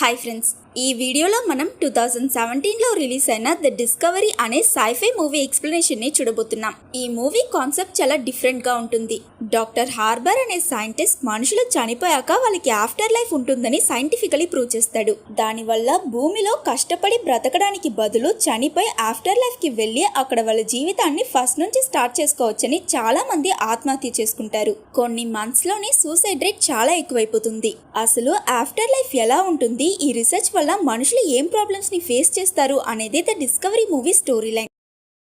Hi friends, ఈ వీడియోలో మనం 2017లో రిలీజ్ అయిన ద డిస్కవరీ అనే సైఫై మూవీ ఎక్స్ప్లెనేషన్ని చూడబోతున్నాం. ఈ మూవీ కాన్సెప్ట్ చాలా డిఫరెంట్గా ఉంటుంది. డాక్టర్ హార్బర్ అనే సైంటిస్ట్ మనుషులు చనిపోయాక వాళ్ళకి ఆఫ్టర్ లైఫ్ ఉంటుందని సైంటిఫికలీ ప్రూవ్ చేస్తాడు. దానివల్ల భూమిలో కష్టపడి బ్రతకడానికి బదులు చనిపోయి ఆఫ్టర్ లైఫ్కి వెళ్ళి అక్కడ వాళ్ళ జీవితాన్ని ఫస్ట్ నుంచి స్టార్ట్ చేసుకోవచ్చని చాలా మంది ఆత్మహత్య చేసుకుంటారు. కొన్ని మంత్స్లోనే సూసైడ్ రేట్ చాలా ఎక్కువైపోతుంది. అసలు ఆఫ్టర్ లైఫ్ ఎలా ఉంటుంది, ఈ రీసెర్చ్ వల్ల మనుషులు ఏం ప్రాబ్లమ్స్ ని ఫేస్ చేస్తారు అనేది the discovery movie story line.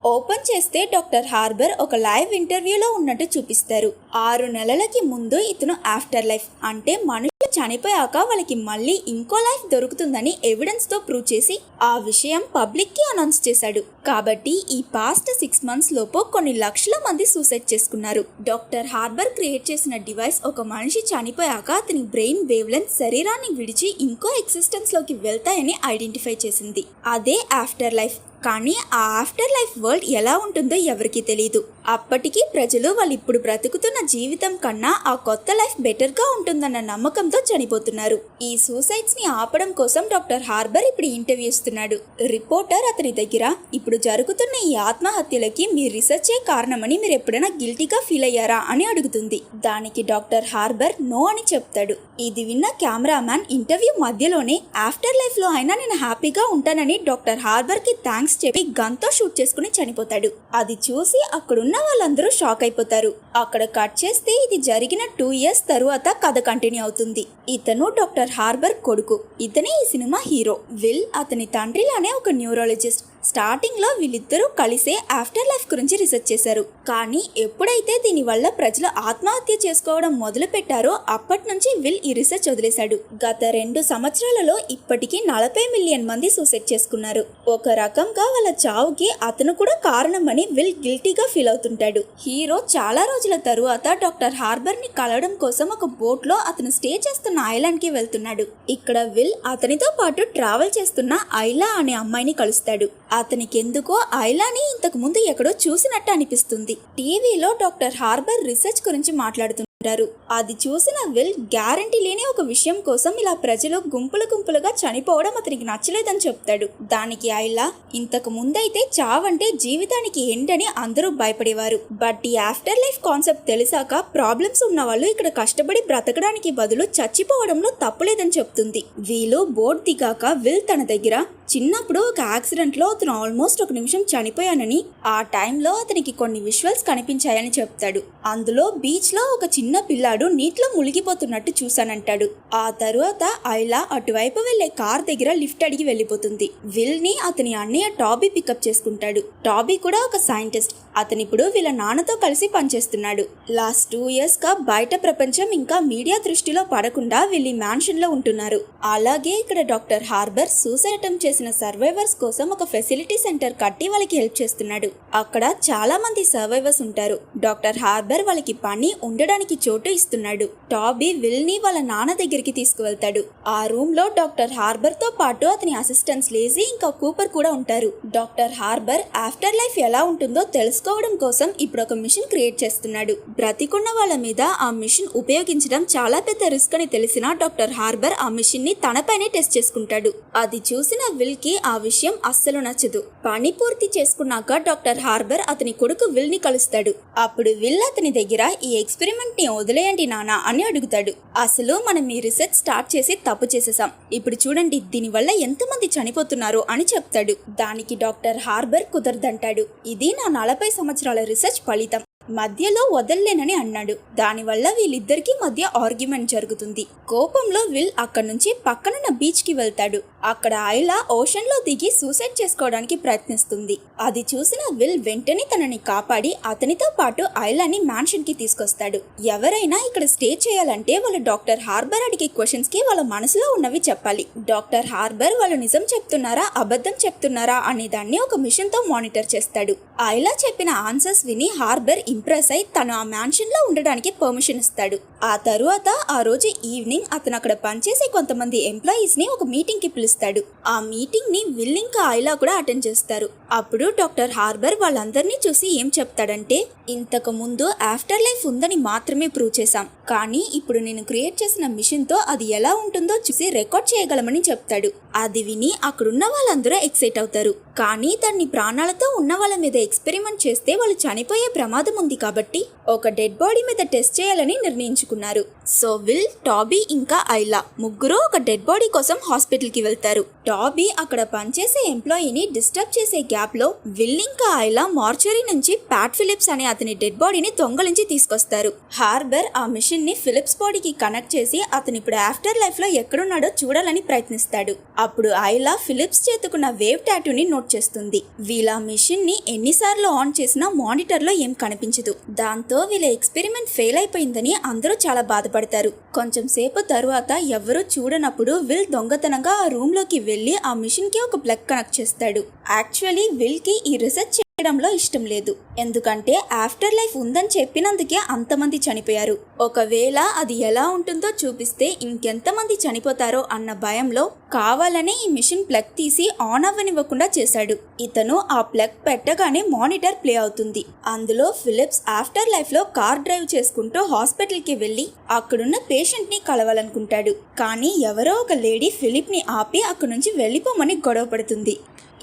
Open చేస్తే డాక్టర్ హార్బర్ ఒక లైవ్ ఇంటర్వ్యూలో ఉన్నట్టు చూపిస్తారు. 6 నెలలకి ముందు ఇతను ఆఫ్టర్ లైఫ్ అంటే మనుషులు చనిపోయాక వాళ్ళకి మళ్ళీ ఇంకో లైఫ్ దొరుకుతుందని ఎవిడెన్స్ తో ప్రూవ్ చేసి ఆ విషయం పబ్లిక్ కి అనౌన్స్ చేశాడు. కాబట్టి ఈ పాస్ట్ 6 మంత్స్ లోపు కొన్ని లక్షల మంది సూసైడ్ చేసుకున్నారు. డాక్టర్ హార్బర్ క్రియేట్ చేసిన డివైస్ ఒక మనిషి చనిపోయాక అతని బ్రెయిన్ వేవ్ లెంత్ శరీరాన్ని విడిచి ఇంకో ఎగ్జిస్టెన్స్ లోకి వెళ్తాయని ఐడెంటిఫై చేసింది. అదే ఆఫ్టర్ లైఫ్. కానీ ఆ ఆఫ్టర్ లైఫ్ వరల్డ్ ఎలా ఉంటుందో ఎవరికి తెలియదు. అప్పటికీ ప్రజలు వాళ్ళు ఇప్పుడు బ్రతుకుతున్న జీవితం కన్నా ఆ కొత్త లైఫ్ బెటర్ గా ఉంటుందన్న నమ్మకంతో చనిపోతున్నారు. ఈ సూసైడ్స్ ని ఆపడం కోసం డాక్టర్ హార్బర్ ఇప్పుడు ఇంటర్వ్యూ ఇస్తున్నాడు. రిపోర్టర్ అతని దగ్గర ఇప్పుడు జరుగుతున్న ఈ ఆత్మహత్యలకి మీ రీసెర్చే కారణమని మీరు ఎప్పుడైనా గిల్టీగా ఫీల్ అయ్యారా అని అడుగుతుంది. దానికి డాక్టర్ హార్బర్ నో అని చెప్తాడు. ఇది విన్న కెమెరామ్యాన్ ఇంటర్వ్యూ మధ్యలోనే ఆఫ్టర్ లైఫ్ లో అయినా నేను హ్యాపీగా ఉంటానని డాక్టర్ హార్బర్ కి థ్యాంక్స్ చెప్పి గన్ తో షూట్ చేసుకుని చనిపోతాడు. అది చూసి అక్కడున్న వాళ్ళందరూ షాక్ అయిపోతారు. అక్కడ కట్ చేస్తే ఇది జరిగిన 2 years తరువాత కథ కంటిన్యూ అవుతుంది. ఇతను డాక్టర్ హార్బర్ కొడుకు. ఇతనే ఈ సినిమా హీరో. విల్ అతని తండ్రిలానే ఒక న్యూరాలజిస్ట్. స్టార్టింగ్ లో వీళ్ళిద్దరూ కలిసే ఆఫ్టర్ లైఫ్ గురించి రీసెర్చ్ చేశారు. కానీ ఎప్పుడైతే దీనివల్ల ప్రజలు ఆత్మహత్య చేసుకోవడం మొదలు పెట్టారో అప్పటి నుంచి విల్ ఈ రీసెర్చ్ వదిలేశాడు. గత 2 సంవత్సరాలలో ఇప్పటికీ 40 మిలియన్ మంది సూసైడ్ చేసుకున్నారు. ఒక రకంగా వాళ్ళ చావుకి అతను కూడా కారణమని విల్ గిల్టీగా ఫీల్ అవుతుంటాడు. హీరో చాలా రోజుల తరువాత డాక్టర్ హార్బర్ ని కలవడం కోసం ఒక బోట్ లో అతను స్టే చేస్తున్న ఐలాండ్ కి వెళ్తున్నాడు. ఇక్కడ విల్ అతనితో పాటు ట్రావెల్ చేస్తున్న ఐలా అనే అమ్మాయిని కలుస్తాడు. అతనికి ఎందుకో ఐలాని ఇంతకు ముందు ఎక్కడో చూసినట్టు అనిపిస్తుంది. టీవీలో డాక్టర్ హార్బర్ రీసెర్చ్ గురించి మాట్లాడుతున్నారు. అది చూసిన విల్ గ్యారంటీ లేని ఒక విషయం కోసం ఇలా ప్రజలు గుంపులుగా చనిపోవడం అతనికి నచ్చలేదని చెప్తాడు. దానికి ఐలా ఇంతకు ముందైతే చావంటే జీవితానికి ఏంటని అందరూ భయపడేవారు. బట్ ఈ ఆఫ్టర్ లైఫ్ కాన్సెప్ట్ తెలిసాక ప్రాబ్లమ్స్ ఉన్న వాళ్ళు ఇక్కడ కష్టపడి బ్రతకడానికి బదులు చచ్చిపోవడంలో తప్పులేదని చెప్తుంది. వీళ్ళు బోట్ దిగాక విల్ తన దగ్గర చిన్నప్పుడు ఒక యాక్సిడెంట్ లో అతను ఆల్మోస్ట్ 1 నిమిషం చనిపోయానని, ఆ టైంలో అతనికి కొన్ని విజువల్స్ కనిపించాయని చెప్తాడు. అందులో బీచ్ లో ఒక చిన్న పిల్లాడు నీటిలో మునిగిపోతున్నట్టు చూశానంటాడు. ఆ తరువాత ఐలా అటువైపు వెళ్లే కార్ దగ్గర లిఫ్ట్ అడిగి వెళ్లిపోతుంది. విల్ ని అతని అన్నయ్య టాబీ పికప్ చేసుకుంటాడు. టాబీ కూడా ఒక సైంటిస్ట్. అతనిప్పుడు వీళ్ళ నాన్నతో కలిసి పనిచేస్తున్నాడు. లాస్ట్ 2 years గా బయట ప్రపంచం ఇంకా మీడియా దృష్టిలో పడకుండా వీళ్ళు మ్యాన్షన్ లో ఉంటున్నారు. అలాగే ఇక్కడ డాక్టర్ హార్బర్ సూసైడ్ అటెంప్ట్ చేసిన సర్వైవర్స్ కోసం ఒక ఫెసిలిటీ సెంటర్ కట్టి వాళ్ళకి హెల్ప్ చేస్తున్నాడు. అక్కడ చాలా మంది సర్వైవర్స్ ఉంటారు. డాక్టర్ హార్బర్ వాళ్ళకి పని ఉండడానికి చోటు ఇస్తున్నాడు. టాబీ విల్ ని వాళ్ళ నాన్న దగ్గరికి తీసుకువెళ్తాడు. ఆ రూమ్ లో డాక్టర్ హార్బర్ తో పాటు అతని అసిస్టెంట్స్ లేజీ ఇంకా కూపర్ కూడా ఉంటారు. డాక్టర్ హార్బర్ ఆఫ్టర్ లైఫ్ ఎలా ఉంటుందో తెలుసుకోవడం కోసం ఇప్పుడు ఒక మిషన్ క్రియేట్ చేస్తున్నాడు. బ్రతికున్న వాళ్ళ మీద ఆ మిషన్ ఉపయోగించడం చాలా పెద్ద రిస్క్ అని తెలిసిన డాక్టర్ హార్బర్ ఆ మిషన్ ని తనపైనే టెస్ట్ చేసుకుంటాడు. అది చూసిన విల్ కి ఆ విషయం అస్సలు నచ్చదు. పని పూర్తి చేసుకున్నాక డాక్టర్ హార్బర్ అతని కొడుకు విల్ ని కలుస్తాడు. అప్పుడు విల్ అతని దగ్గర ఈ ఎక్స్పెరిమెంట్ ని వదిలేయండి నానా అని అడుగుతాడు. అసలు మనం ఈ రీసెర్చ్ స్టార్ట్ చేసి తప్పు చేసేసాం. ఇప్పుడు చూడండి దీనివల్ల ఎంతమంది చనిపోతున్నారు అని చెప్తాడు. దానికి డాక్టర్ హార్బర్ కుదరదంటాడు. ఇది నా 40 సంవత్సరాల రీసెర్చ్ ఫలితం. మధ్యలో వదల్లేనని అన్నాడు. దానివల్ల వీళ్ళిద్దరికి మధ్య ఆర్గ్యుమెంట్ జరుగుతుంది. కోపంలో విల్ అక్కడి నుంచి పక్కనున్న బీచ్ కి వెళ్తాడు. అక్కడ ఐలా ఓషన్ లో దిగి సూసైడ్ చేసుకోవడానికి ప్రయత్నిస్తుంది. అది చూసిన విల్ వెంటనే తనని కాపాడి అతనితో పాటు ఐలాని మ్యాన్షన్ కి తీసుకొస్తాడు. ఎవరైనా ఇక్కడ స్టే చేయాలంటే వాళ్ళు డాక్టర్ హార్బర్ అడిగే క్వశ్చన్స్ కి వాళ్ళ మనసులో ఉన్నవి చెప్పాలి. డాక్టర్ హార్బర్ వాళ్ళు నిజం చెప్తున్నారా అబద్ధం చెప్తున్నారా అనే దాన్ని ఒక మిషన్ తో మానిటర్ చేస్తాడు. ఐలా చెప్పిన ఆన్సర్స్ విని హార్బర్ ఇంప్రెస్ అయి తను ఆ మ్యాన్షన్ లో ఉండడానికి పర్మిషన్ ఇస్తాడు. ఆ తరువాత ఆ రోజు ఈవినింగ్ అతను అక్కడ పనిచేసే కొంతమంది ఎంప్లాయీస్ ని ఒక మీటింగ్ కి పిలుస్తాడు. ఆ మీటింగ్ ని విల్ ఇంకా ఐలా కూడా అటెండ్ చేస్తారు. అప్పుడు డాక్టర్ హార్బర్ వాళ్ళందరినీ చూసి ఏం చెప్తాడంటే, ఇంతకు ముందు ఆఫ్టర్ లైఫ్ ఉందని మాత్రమే ప్రూవ్ చేశాం. కానీ ఇప్పుడు నేను క్రియేట్ చేసిన మిషన్తో అది ఎలా ఉంటుందో చూసి రికార్డ్ చేయగలమని చెప్తాడు. అది విని అక్కడున్న వాళ్ళందరూ ఎక్సైట్ అవుతారు. కానీ దాన్ని ప్రాణాలతో ఉన్న వాళ్ళ మీద ఎక్స్పెరిమెంట్ చేస్తే వాళ్ళు చనిపోయే ప్రమాదం ఉంది కాబట్టి ఒక డెడ్ బాడీ మీద టెస్ట్ చేయాలని నిర్ణయించుకున్నారు. సో విల్, టాబీ ఇంకా ఐలా ముగ్గురు ఒక డెడ్ బాడీ కోసం హాస్పిటల్ కి వెళ్తారు. టాబీ అక్కడ పనిచేసే ఎంప్లాయీని డిస్టర్బ్ చేసే గ్యాప్ లో విల్ ఇంకా ఐలా మార్చరీ నుంచి ప్యాట్ ఫిలిప్స్ అనే అతని డెడ్ బాడీని దొంగలించి తీసుకొస్తారు. హార్బర్ ఆ మిషన్ ని ఫిలిప్స్ బాడీకి కనెక్ట్ చేసి అతను ఇప్పుడు ఆఫ్టర్ లైఫ్ లో ఎక్కడున్నాడో చూడాలని ప్రయత్నిస్తాడు. అప్పుడు ఐలా ఫిలిప్స్ చేతుకున్న వేవ్ టాటూని నోట్ చేస్తుంది. వీళ్ళ మిషన్ ని ఎన్నిసార్లు ఆన్ చేసినా మానిటర్ లో ఏం కనిపించదు. దాంతో వీళ్ళ ఎక్స్పెరిమెంట్ ఫెయిల్ అయిపోయిందని అందరూ చాలా బాధపడతారు. కొంచెం సేపు తరువాత ఎవరూ చూడనప్పుడు విల్ దొంగతనంగా ఆ రూమ్ లోకి వెళ్లి ఆ మిషన్ కి ఒక ప్లగ్ కనెక్ట్ చేస్తాడు. యాక్చువల్లీ విల్ కి ఈ రీసెర్చ్ చేయడంలో ఇష్టం లేదు. ఎందుకంటే ఆఫ్టర్ లైఫ్ ఉందని చెప్పినందుకే అంతమంది చనిపోయారు. ఒకవేళ అది ఎలా ఉంటుందో చూపిస్తే ఇంకెంతమంది చనిపోతారో అన్న భయంలో కావాలనే ఈ మిషన్ ప్లగ్ తీసి ఆన్ అవ్వనివ్వకుండా చేశాడు. ఇతను ఆ ప్లగ్ పెట్టగానే మానిటర్ ప్లే అవుతుంది. అందులో ఫిలిప్స్ ఆఫ్టర్ లైఫ్ లో కార్ డ్రైవ్ చేసుకుంటూ హాస్పిటల్ కి వెళ్లి అక్కడున్న పేషెంట్ ని కలవాలనుకుంటాడు. కానీ ఎవరో ఒక లేడీ ఫిలిప్ ని ఆపి అక్కడి నుంచి వెళ్లిపోమని గొడవ పడుతుంది.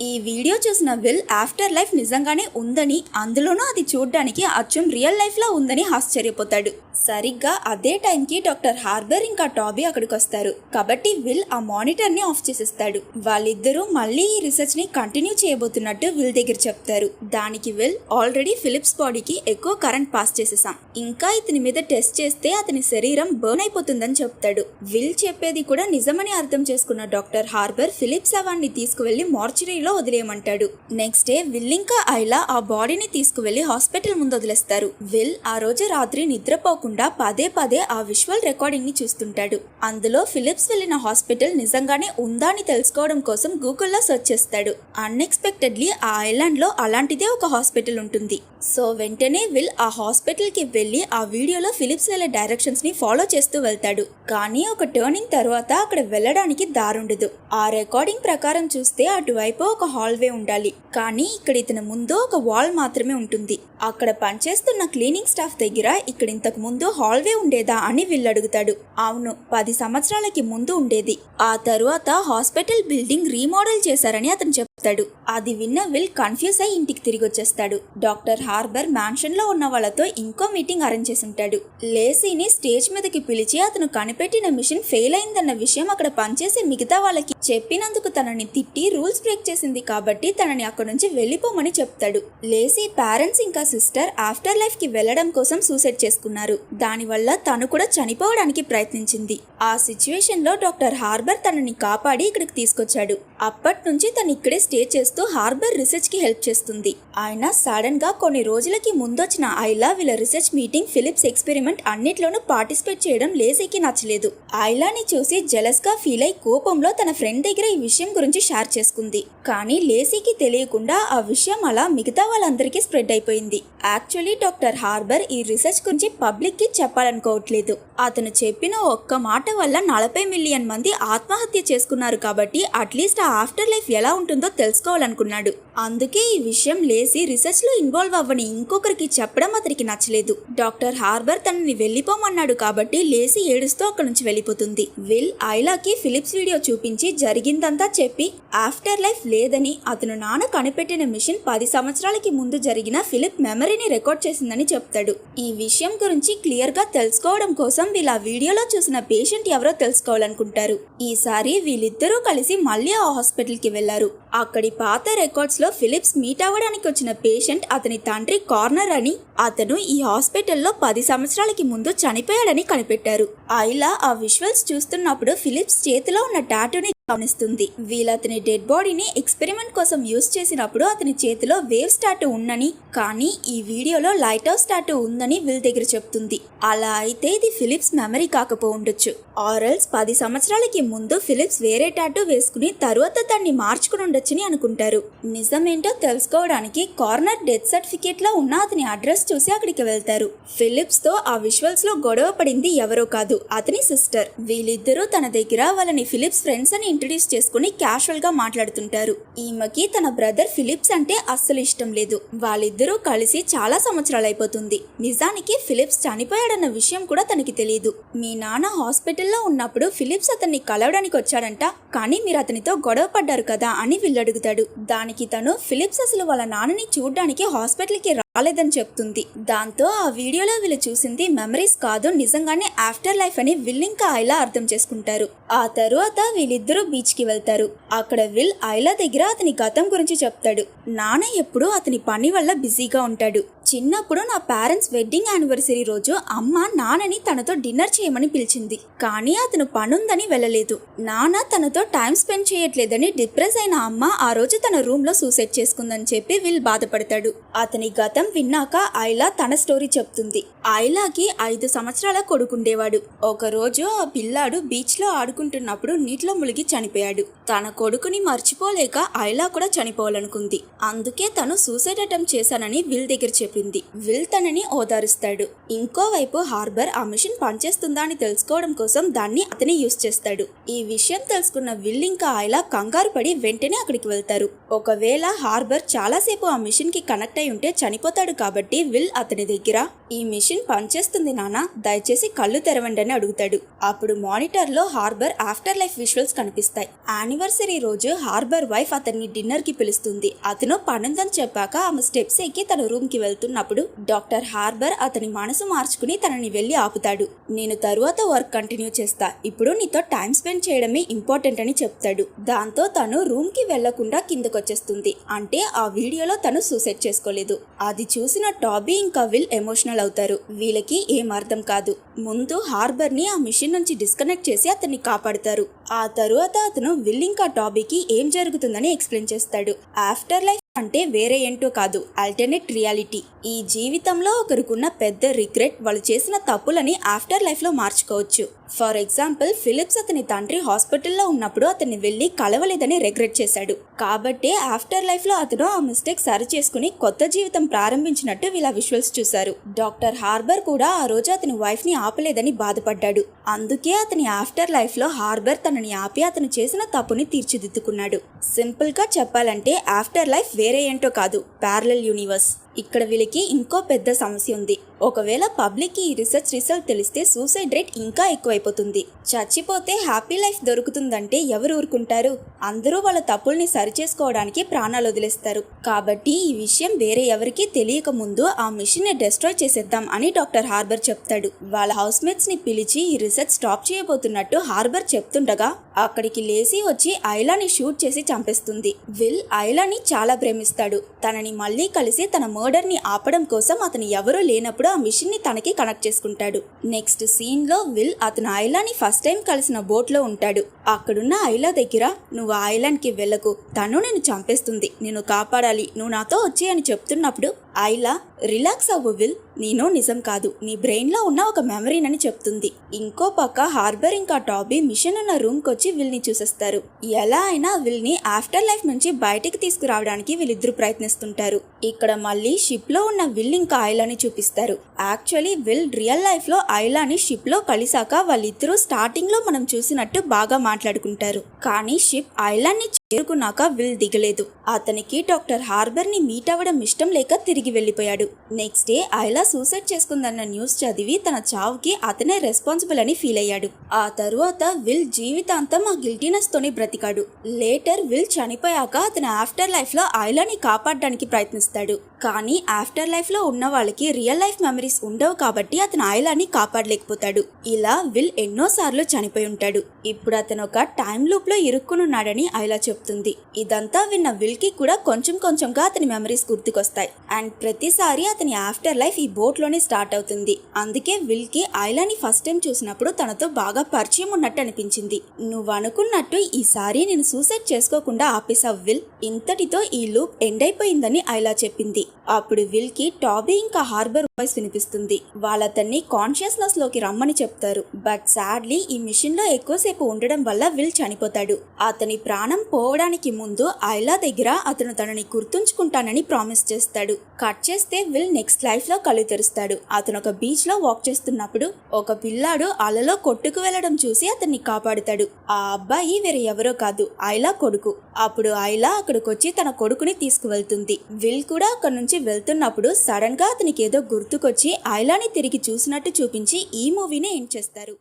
ఈ వీడియో చూసిన విల్ ఆఫ్టర్ లైఫ్ నిజంగానే ఉందని, అందులోనూ అది చూడ్డానికి అచ్చం రియల్ లైఫ్ లో ఉందని ఆశ్చర్యపోతాడు. సరిగ్గా అదే టైంకి డాక్టర్ హార్బర్ ఇంకా టాబీ అక్కడికి వస్తారు. కాబట్టి విల్ ఆ మానిటర్ ని ఆఫ్ చేసేస్తాడు. వాళ్ళిద్దరూ మళ్ళీ ఈ రీసెర్చ్ ని కంటిన్యూ చేయబోతున్నట్టు విల్ దగ్గర చెప్తారు. దానికి విల్, ఆల్రెడీ ఫిలిప్స్ బాడీకి ఎక్కువ కరెంట్ పాస్ చేసేసాం, ఇంకా ఇతని మీద టెస్ట్ చేస్తే అతని శరీరం బర్న్ అయిపోతుందని చెప్తాడు. విల్ చెప్పేది కూడా నిజమని అర్థం చేసుకున్న డాక్టర్ హార్బర్ ఫిలిప్స్ శవాన్ని తీసుకువెళ్లి మార్చురీలో వదిలేయమంటాడు. నెక్స్ట్ డే విల్ ఇంకా ఐలా ఆ బాడీని తీసుకువెళ్లి హాస్పిటల్ ముందు వదిలేస్తారు. విల్ ఆ రోజు రాత్రి నిద్రపోకుండా పదే పదే ఆ విజువల్ రికార్డింగ్ ని చూస్తుంటాడు. అందులో ఫిలిప్స్ వెళ్లిన హాస్పిటల్ నిజంగానే ఉందా అని తెలుసుకోవడం కోసం గూగుల్లో సెర్చ్ చేస్తాడు. అన్ఎక్స్పెక్టెడ్లీ ఆ ఐలాండ్ లో అలాంటిదే ఒక హాస్పిటల్ ఉంటుంది. సో వెంటనే విల్ ఆ హాస్పిటల్ కి వెళ్లి ఆ వీడియోలో ఫిలిప్స్ వెళ్లే డైరెక్షన్స్ ని ఫాలో చేస్తూ వెళ్తాడు. కానీ ఒక టర్నింగ్ తర్వాత అక్కడ వెళ్ళడానికి దారుండదు. ఆ రికార్డింగ్ ప్రకారం చూస్తే అటువైపు ఒక హాల్వే ఉండాలి. కానీ ఇక్కడ ఇతని ముందు ఒక వాల్ మాత్రమే ఉంటుంది. అక్కడ పనిచేస్తున్న క్లీనింగ్ స్టాఫ్ దగ్గర ఇక్కడ ఇంతకు ముందు హాల్వే ఉండేదా అని విల్ అడుగుతాడు. అవును, 10 సంవత్సరాలకి ముందు ఉండేది. ఆ తరువాత హాస్పిటల్ బిల్డింగ్ రీమోడల్ చేశారని అతను చెప్తాడు. అది విన్న విల్ కన్ఫ్యూజ్ అయి ఇంటికి తిరిగి వచ్చేస్తాడు. డాక్టర్ హార్బర్ మ్యాన్షన్ లో ఉన్న వాళ్ళతో ఇంకో మీటింగ్ అరేంజ్ చేసి ఉంటాడు. లేసీని స్టేజ్ మీదకి పిలిచి అతను కనిపెట్టిన మిషన్ ఫెయిల్ అయిందన్న విషయం అక్కడ పనిచేసే మిగతా వాళ్ళకి చెప్పినందుకు తనని తిట్టి రూల్స్ బ్రేక్ చేసింది కాబట్టి తనని అక్కడ నుంచి వెళ్లిపోమని చెప్తాడు. లేసీ పేరెంట్స్ ఇంకా సిస్టర్ ఆఫ్టర్ లైఫ్ కి వెళ్లడం కోసం సూసైడ్ చేసుకున్నారు. దానివల్ల తను కూడా చనిపోవడానికి ప్రయత్నించింది. ఆ సిచ్యువేషన్ లో డాక్టర్ హార్బర్ తనని కాపాడి ఇక్కడికి తీసుకొచ్చాడు. అప్పటి నుంచి తను ఇక్కడే స్టే చేస్తూ హార్బర్ రీసెర్చ్ కి హెల్ప్ చేస్తుంది. ఆయన సడన్ గా కొన్ని రోజులకి ముందొచ్చిన ఐలా వీళ్ళ రీసెర్చ్ మీటింగ్ ఫిలిప్స్ ఎక్స్పెరిమెంట్ అన్నిట్లోనూ పార్టిసిపేట్ చేయడం లేసీకి నచ్చలేదు. ఐలాని చూసి జెలస్ గా ఫీల్ అయి కోపంలో తన ఫ్రెండ్ దగ్గర ఈ విషయం గురించి షేర్ చేసుకుంది. కానీ లేసీకి తెలియకుండా ఆ విషయం అలా మిగతా వాళ్ళందరికీ స్ప్రెడ్ అయిపోయింది. యాక్చువల్లీ డాక్టర్ హార్బర్ ఈ రీసెర్చ్ గురించి పబ్లిక్ కి చెప్పాలనుకోవట్లేదు. అతను చెప్పిన ఒక్క మాట వల్ల 40 మిలియన్ మంది ఆత్మహత్య చేసుకున్నారు కాబట్టి అట్లీస్ట్ ఆ ఆఫ్టర్ లైఫ్ ఎలా ఉంటుందో తెలుసుకోవాలనుకున్నాడు. అందుకే ఈ విషయం లేసి రీసెర్చ్ లో ఇన్వాల్వ్ అవ్వని ఇంకొకరికి చెప్పడం అతనికి నచ్చలేదు. డాక్టర్ హార్బర్ తనని వెళ్లిపోమన్నాడు కాబట్టి లేసి ఏడుస్తూ అక్కడి నుంచి వెళ్లిపోతుంది. విల్ ఐలాకి ఫిలిప్స్ వీడియో చూపించి జరిగిందంతా చెప్పి ఆఫ్టర్ లైఫ్ లేదని, అతను నాన్న కనిపెట్టిన మిషన్ 10 సంవత్సరాలకి ముందు జరిగిన ఫిలిప్ మెమరీని రికార్డ్ చేసిందని చెప్తాడు. ఈ విషయం గురించి క్లియర్ గా తెలుసుకోవడం కోసం వీళ్ళ వీడియోలో చూసిన పేషెంట్ ఎవరో తెలుసుకోవాలనుకుంటారు. ఈసారి వీళ్ళిద్దరూ కలిసి మళ్ళీ ఆ హాస్పిటల్ కి వెళ్లారు. అక్కడి పాత రికార్డ్స్ లో ఫిలిప్స్ మీట్ అవ్వడానికి వచ్చిన పేషెంట్ అతని తండ్రి కార్నర్ అని, అతను ఈ హాస్పిటల్లో 10 సంవత్సరాలకి ముందు చనిపోయాడని కనిపెట్టారు. ఐలా ఆ విజువల్స్ చూస్తున్నప్పుడు ఫిలిప్స్ చేతిలో ఉన్న టాటూని గమనిస్తుంది. వీళ్ళు అతని డెడ్ బాడీని ఎక్స్పెరిమెంట్ కోసం యూజ్ చేసినప్పుడు అతని చేతిలో వేవ్స్ టాటూ ఉందని, కానీ ఈ వీడియోలో లైట్ హౌస్ టాటూ ఉందని విల్ దగ్గర చెప్తుంది. అలా అయితే ఇది ఫిలిప్స్ మెమరీ కాకపోవచ్చు. ఆరల్స్ 10 సంవత్సరాలకి ముందు ఫిలిప్స్ వేరే టాటూ వేసుకుని తరువాత దాన్ని మార్చుకుని ఉండొచ్చని అనుకుంటారు. నిజమేంటో తెలుసుకోవడానికి కార్నర్ డెత్ సర్టిఫికేట్ లో ఉన్న అతని అడ్రస్ చూసి అక్కడికి వెళ్తారు. ఫిలిప్స్ తో ఆ విజువల్స్ లో గొడవ పడింది ఎవరో కాదు, అతని సిస్టర్. వీళ్ళిద్దరూ తన దగ్గర వాళ్ళని ఫిలిప్స్ ఫ్రెండ్స్ అని ఇంట్రడ్యూస్ చేసుకుని క్యాషువల్ గా మాట్లాడుతుంటారు. ఈమెకి తన బ్రదర్ ఫిలిప్స్ అంటే అస్సలు ఇష్టం లేదు. వాళ్ళిద్దరూ కలిసి చాలా సంవత్సరాలు అయిపోతుంది. నిజానికి ఫిలిప్స్ చనిపోయాడన్న విషయం కూడా తనకి తెలియదు. మీ నాన్న హాస్పిటల్లో ఉన్నప్పుడు ఫిలిప్స్ అతన్ని కలవడానికి వచ్చాడంట, కానీ మీరు అతనితో గొడవ పడ్డారు కదా అని వీళ్ళు అడుగుతాడు. దానికి తను ఫిలిప్స్ అసలు వాళ్ళ నాన్నని చూడ్డానికి హాస్పిటల్కి రాలేదని చెప్తుంది. దాంతో ఆ వీడియోలో వీళ్ళు చూసింది మెమరీస్ కాదు, నిజంగానే ఆఫ్టర్ లైఫ్ అని విల్ ఇంకా ఐలా అర్థం చేసుకుంటారు. ఆ తరువాత వీళ్ళిద్దరూ బీచ్ కి వెళ్తారు. అక్కడ విల్ ఐలా దగ్గర అతని గతం గురించి చెప్తాడు. నాన్న ఎప్పుడు అతని పని వల్ల బిజీగా ఉంటాడు. చిన్నప్పుడు నా పేరెంట్స్ వెడ్డింగ్ యానివర్సరీ రోజు అమ్మ నాన్నని తనతో డిన్నర్ చేయమని పిలిచింది, కానీ అతను పనుందని వెళ్ళలేదు. నాన్న తనతో టైం స్పెండ్ చేయట్లేదని డిప్రెస్ అయిన అమ్మ ఆ రోజు తన రూమ్ లో సూసైడ్ చేసుకుందని చెప్పి విల్ బాధపడతాడు. అతని గతం విన్నాక ఐలా తన స్టోరీ చెప్తుంది. ఐలాకి 5 సంవత్సరాల కొడుకుండేవాడు. ఒక రోజు ఆ పిల్లాడు బీచ్ లో ఆడుకుంటున్నప్పుడు నీటిలో మునిగి చనిపోయాడు. తన కొడుకుని మర్చిపోలేక ఐలా కూడా చనిపోవాలనుకుంది. అందుకే తను సూసైడ్ అటెంప్ట్ చేశానని విల్ దగ్గర చెప్పింది. విల్ తనని ఓదారుస్తాడు. ఇంకోవైపు హార్బర్ ఆ మిషన్ పనిచేస్తుందా అని తెలుసుకోవడం కోసం దాన్ని అతని యూస్ చేస్తాడు. ఈ విషయం తెలుసుకున్న విల్ ఇంకా ఐలా కంగారు పడి వెంటనే అక్కడికి వెళ్తారు. ఒకవేళ హార్బర్ చాలాసేపు ఆ మిషన్ కి కనెక్ట్ అయి ఉంటే చనిపోతాడు కాబట్టి విల్ అతని దగ్గర ఈ మిషన్ పనిచేస్తుంది నాన్న, దయచేసి కళ్ళు తెరవండి అని అడుగుతాడు. అప్పుడు మానిటర్ లో హార్బర్ ఆఫ్టర్ లైఫ్ విజువల్స్ కనిపిస్తాయి. యానివర్సరీ రోజు హార్బర్ వైఫ్ అతన్ని డిన్నర్ కి పిలుస్తుంది. అతను పనుందని చెప్పాక ఆమె స్టెప్స్ ఎక్కి తన రూమ్ కి వెళ్తున్నప్పుడు డాక్టర్ హార్బర్ అతని మనసు మార్చుకుని తనని వెళ్లి ఆపుతాడు. నేను తరువాత వర్క్ కంటిన్యూ చేస్తా, ఇప్పుడు నీతో టైం స్పెండ్ చేయడమే ఇంపార్టెంట్ అని చెప్తాడు. దాంతో తను రూమ్ కి వెళ్లకుండా కిందకొచ్చేస్తుంది. అంటే ఆ వీడియోలో తను సూసైడ్ చేసుకోలేదు. అది చూసిన టాబీ ఇంకా విల్ ఎమోషనల్ అవుతారు. వీళ్ళకి ఏం అర్థం కాదు. ముందు హార్బర్ ని ఆ మిషన్ నుంచి డిస్కనెక్ట్ చేసి అతన్ని కాపాడుతారు. ఆ తరువాత అతను విల్ ఇంకా టాబీకి ఏం జరుగుతుందని ఎక్స్ప్లెయిన్ చేస్తాడు. ఆఫ్టర్ లైఫ్ అంటే వేరే ఏంటో కాదు, ఆల్టర్నేట్ రియాలిటీ. ఈ జీవితంలో ఒకరికున్న పెద్ద రిగ్రెట్ వాళ్ళు చేసిన తప్పులని ఆఫ్టర్ లైఫ్ లో మార్చుకోవచ్చు. ఫర్ ఎగ్జాంపుల్ ఫిలిప్స్ అతని తండ్రి హాస్పిటల్లో ఉన్నప్పుడు అతన్ని వెళ్లి కలవలేదని రిగ్రెట్ చేశాడు. కాబట్టి ఆఫ్టర్ లైఫ్ లో అతను ఆ మిస్టేక్ సరి చేసుకుని కొత్త జీవితం ప్రారంభించినట్టు వీళ్ళ విజువల్స్ చూశారు. డాక్టర్ హార్బర్ కూడా ఆ రోజు అతని వైఫ్ ని ఆపలేదని బాధపడ్డాడు. అందుకే అతని ఆఫ్టర్ లైఫ్ లో హార్బర్ తనని ఆపి అతను చేసిన తప్పుని తీర్చిదిద్దుకున్నాడు. సింపుల్ గా చెప్పాలంటే ఆఫ్టర్ లైఫ్ వేరే ఏంటో కాదు, ప్యారలల్ యూనివర్స్. ఇక్కడ వీళ్ళకి ఇంకో పెద్ద సమస్య ఉంది. ఒకవేళ పబ్లిక్ కి ఈ రీసెర్చ్ రిజల్ట్ తెలిస్తే సూసైడ్ రేట్ ఇంకా ఎక్కువైపోతుంది. చచ్చిపోతే హ్యాపీ లైఫ్ దొరుకుతుందంటే ఎవరు ఊరుకుంటారు? అందరూ వాళ్ళ తప్పుల్ని సరిచేసుకోవడానికి ప్రాణాలు వదిలేస్తారు. కాబట్టి ఈ విషయం వేరే ఎవరికీ తెలియక ముందు ఆ మిషన్ ని డెస్ట్రాయ్ చేసేద్దాం అని డాక్టర్ హార్బర్ చెప్తాడు. వాళ్ళ హౌస్ మేట్స్ ని పిలిచి ఈ రీసెర్చ్ స్టాప్ చేయబోతున్నట్టు హార్బర్ చెప్తుండగా అక్కడికి లేసి వచ్చి ఐలాని షూట్ చేసి చంపేస్తుంది. విల్ ఐలాని చాలా ప్రేమిస్తాడు. తనని మళ్ళీ కలిసి తన మర్డర్ ని ఆపడం కోసం అతను ఎవరూ లేనప్పుడు ఆ మిషన్ ని తనకి కనెక్ట్ చేసుకుంటాడు. నెక్స్ట్ సీన్ లో విల్ అతను ఐలాని ఫస్ట్ టైం కలిసిన బోట్ లో ఉంటాడు. అక్కడున్న ఐలా దగ్గర నువ్వు ఆ ఐలాండ్ కి వెళ్ళకు, తను నేను చంపేస్తుంది, నేను కాపాడాలి, నువ్వు నాతో వచ్చి అని చెప్తున్నప్పుడు ఐలా రిలాక్స్ అవ్వు విల్, నేను నిజం కాదు, నీ బ్రెయిన్ లో ఉన్న ఒక మెమరీనని చెప్తుంది. ఇంకో పక్క హార్బర్ ఇంకా టాబీ మిషన్ ఉన్న రూమ్ కొచ్చి విల్ ని చూసేస్తారు. ఎలా అయినా విల్ ని ఆఫ్టర్ లైఫ్ నుంచి బయటికి తీసుకురావడానికి వీళ్ళిద్దరూ ప్రయత్నిస్తుంటారు. ఇక్కడ మళ్ళీ షిప్ లో ఉన్న విల్ ఇంకా ఐలాని చూపిస్తారు. యాక్చువల్లీ విల్ రియల్ లైఫ్ లో ఐలాని షిప్ లో కలిసాక వాళ్ళిద్దరూ స్టార్టింగ్ లో మనం చూసినట్టు బాగా మాట్లాడుకుంటారు. కానీ షిప్ ఐలాండ్ ని చేరుకున్నాక విల్ దిగలేదు. అతనికి డాక్టర్ హార్బర్ ని మీట్ అవ్వడం ఇష్టం లేక తిరిగి వెళ్లిపోయాడు. నెక్స్ట్ డే ఐలా సూసైడ్ చేసుకుందన్న న్యూస్ చదివి తన చావుకి అతనే రెస్పాన్సిబుల్ అని ఫీల్ అయ్యాడు. ఆ తరువాత విల్ జీవితాంతం ఆ గిల్టీనెస్ తోనే బ్రతికాడు. లేటర్ విల్ చనిపోయాక అతను ఆఫ్టర్ లైఫ్ లో ఐలాని కాపాడడానికి ప్రయత్నిస్తాడు. కానీ ఆఫ్టర్ లైఫ్ లో ఉన్న వాళ్ళకి రియల్ లైఫ్ మెమరీస్ ఉండవు కాబట్టి అతను ఐలాని కాపాడలేకపోతాడు. ఇలా విల్ ఎన్నోసార్లు చనిపోయి ఉంటాడు. ఇప్పుడు అతను ఒక టైం లూప్ లో ఇరుక్కునున్నాడని ఐలా చెప్తుంది. ఇదంతా విన్న విల్ కి కూడా కొంచెం కొంచెంగా అతని మెమరీస్ గుర్తుకొస్తాయి. అండ్ ప్రతిసారి అతని ఆఫ్టర్ లైఫ్ ఈ బోట్ లోనే స్టార్ట్ అవుతుంది. అందుకే విల్ కి ఐలాని ఫస్ట్ టైం చూసినప్పుడు తనతో బాగా పరిచయం ఉన్నట్టు అనిపించింది. నువ్వు అనుకున్నట్టు ఈసారి నేను సూసైడ్ చేసుకోకుండా ఆపేసావు విల్, ఇంతటితో ఈ లూప్ ఎండ్ అయిపోయిందని ఐలా చెప్పింది. అప్పుడు విల్ కి టాబీ ఇంకా హార్బర్ వాయిస్ వినిపిస్తుంది. వాళ్ళతన్ని కాన్షియస్నెస్ లోకి రమ్మని చెప్తారు. బట్ సాడ్లీ ఈ మిషన్ లో ఎక్కువసేపు ఉండడం వల్ల విల్ చనిపోతాడు. అతని ప్రాణం పోవడానికి ముందు ఐలా దగ్గర అతను తనని గుర్తుంచుకుంటానని ప్రామిస్ చేస్తాడు. కట్ చేస్తే విల్ నెక్స్ట్ లైఫ్ లో కళ్ళు తెరుస్తాడు. అతను ఒక బీచ్ లో వాక్ చేస్తున్నప్పుడు ఒక పిల్లాడు అలలో కొట్టుకు వెళ్లడం చూసి అతన్ని కాపాడుతాడు. ఆ అబ్బాయి వేరే ఎవరో కాదు, ఐలా కొడుకు. అప్పుడు ఐలా అక్కడికొచ్చి తన కొడుకుని తీసుకువెళ్తుంది. విల్ కూడా అక్కడి నుంచి వెళ్తున్నప్పుడు సడన్ గా అతనికి ఏదో గుర్తుకొచ్చి ఐలాని తిరిగి చూసినట్టు చూపించి ఈ మూవీని ఎండ్ చేస్తారు.